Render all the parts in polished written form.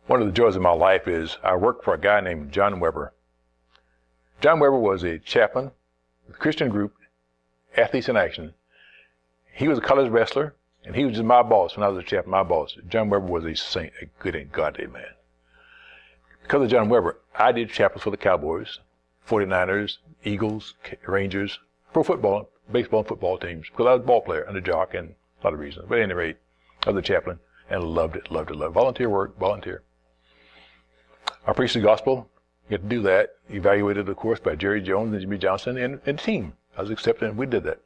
One of the joys of my life is I worked for a guy named John Weber. John Weber was a chaplain with a Christian group, Athletes in Action. He was a college wrestler, and he was just my boss when I was a chaplain, my boss. John Weber was a saint, a good and godly man. Because of John Weber, I did chaplains for the Cowboys, 49ers, Eagles, Rangers, pro football, baseball and football teams, because I was a ball player and a jock and a lot of reasons. But at any rate, I was a chaplain and loved it. Volunteer work, volunteer. I preached the gospel, get to do that, evaluated, of course, by Jerry Jones and Jimmy Johnson and the team. I was accepted and we did that.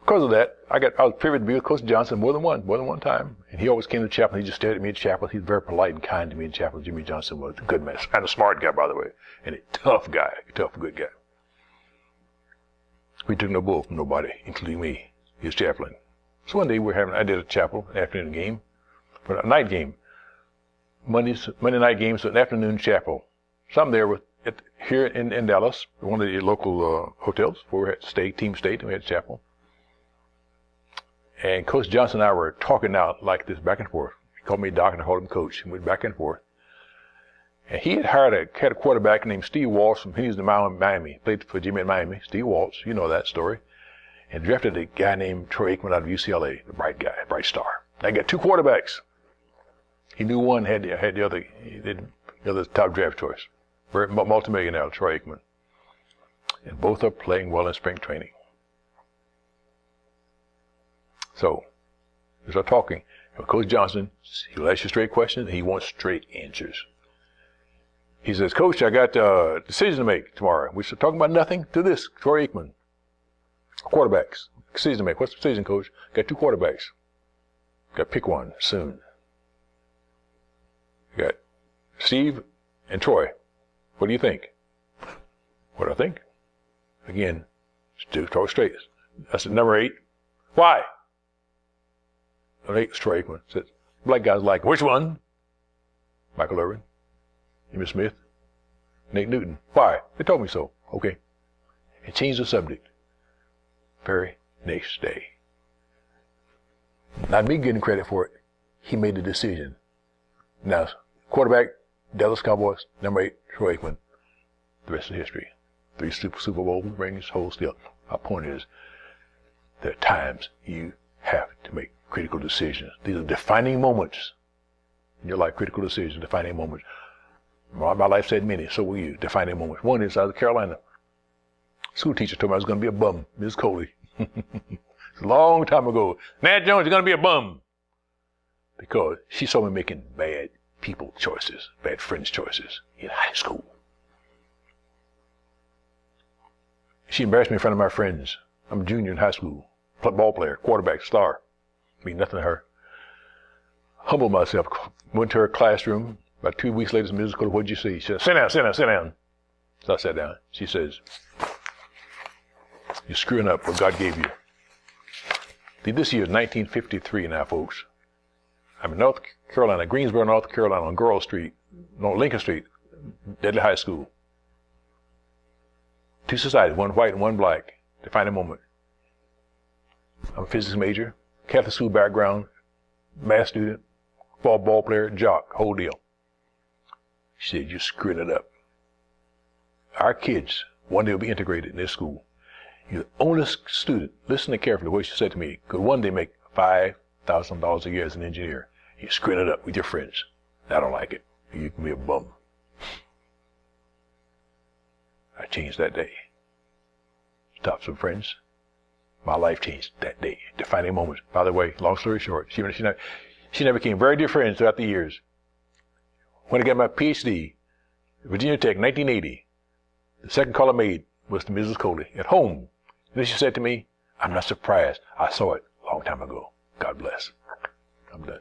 Because of that, I was privileged to be with Coach Johnson more than one time. And he always came to chapel. He just stared at me in chapel. He's very polite and kind to me in chapel. Jimmy Johnson was a good man, and a smart guy, by the way, and a tough guy, good guy. We took no bull from nobody, including me, his chaplain. So one day I did a chapel, an afternoon game, but a night game. Monday night game, so an afternoon chapel. So I'm there here in Dallas, one of the local hotels where we had to stay, team stayed, and we had a chapel. And Coach Johnson and I were talking out like this, back and forth. He called me Doc and I called him Coach, and we went back and forth. And he had hired a quarterback named Steve Walsh from Miami, played for Jimmy in Miami. Steve Walsh, you know that story. And drafted a guy named Troy Aikman out of UCLA, a bright guy, a bright star. I got two quarterbacks. He knew one had the other, the other top draft choice. Very multimillionaire, Troy Aikman. And both are playing well in spring training. So, as I'm talking, Coach Johnson, he'll ask you straight questions, and he wants straight answers. He says, Coach, I got a decision to make tomorrow. We're talking about nothing to this, Troy Aikman. Quarterbacks, decision to make. What's the decision, Coach? Got two quarterbacks. Got to pick one soon. You got Steve and Troy. What do you think? What do I think? Again, talk straight. That's number 8. Why? Number 8 is Troy Aikman. Says, black guys like, which one? Michael Irvin, Emmitt Smith, Nate Newton. Why? They told me so. Okay. And changed the subject. Very next day. Not me getting credit for it. He made the decision. Now, quarterback, Dallas Cowboys, number 8, Troy Aikman. The rest is history. 3 Super Bowl rings, hold still. My point is, there are times you have to make critical decisions. These are defining moments in your life, critical decisions, defining moments. My life said many, so will you, defining moments. One is South Carolina. School teacher told me I was going to be a bum, Ms. Coley. It's a long time ago. Nat Jones, you're going to be a bum. Because she saw me making bad people choices, bad friends choices in high school. She embarrassed me in front of my friends. I'm a junior in high school, ball player, quarterback, star. Mean nothing to her. Humbled myself, went to her classroom. About 2 weeks later, Mrs. Coley, what'd you see? She said, sit down, sit down, sit down. So I sat down. She says, you're screwing up what God gave you. This year is 1953 now, folks. I'm in North Carolina, Greensboro, North Carolina, on Lincoln Street, Deadly High School. 2 societies, one white and one black. Defining moment. I'm a physics major, Catholic school background, math student, ball player, jock, whole deal. She said, you're screwing it up. Our kids, one day will be integrated in this school. You're the only student, listen carefully to what she said to me, could one day make $5,000 a year as an engineer. You're screwing it up with your friends. I don't like it. You can be a bum. I changed that day. Stopped some friends. My life changed that day. Defining moments. By the way, long story short, she never became very dear friends throughout the years. When I got my PhD, Virginia Tech, 1980, the second call I made was to Mrs. Coley at home. And then she said to me, I'm not surprised. I saw it a long time ago. God bless. I'm done.